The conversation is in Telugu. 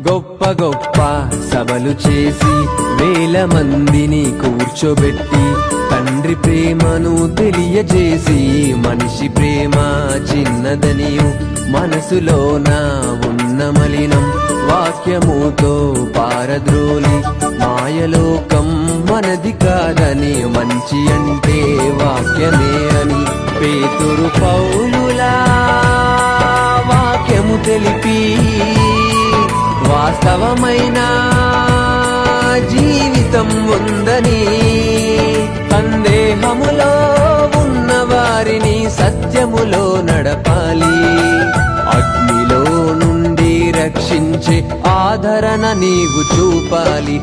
గొప్ప గొప్ప సభలు చేసి వేల మందిని కూర్చోబెట్టి తండ్రి ప్రేమను తెలియజేసి మనిషి ప్రేమ చిన్నదనియు మనసులోన ఉన్న మలినం వాక్యముతో పారద్రోలి మాయలోకం మనది కాదని మంచి అంటే వాక్యమే అని పేతురు పౌలులా వాక్యము తెలిపి వాస్తవమైన జీవితం ఉందని సందేహములో ఉన్న వారిని సత్యములో నడపాలి అగ్నిలో నుండి రక్షించే ఆదరణ నీవు చూపాలి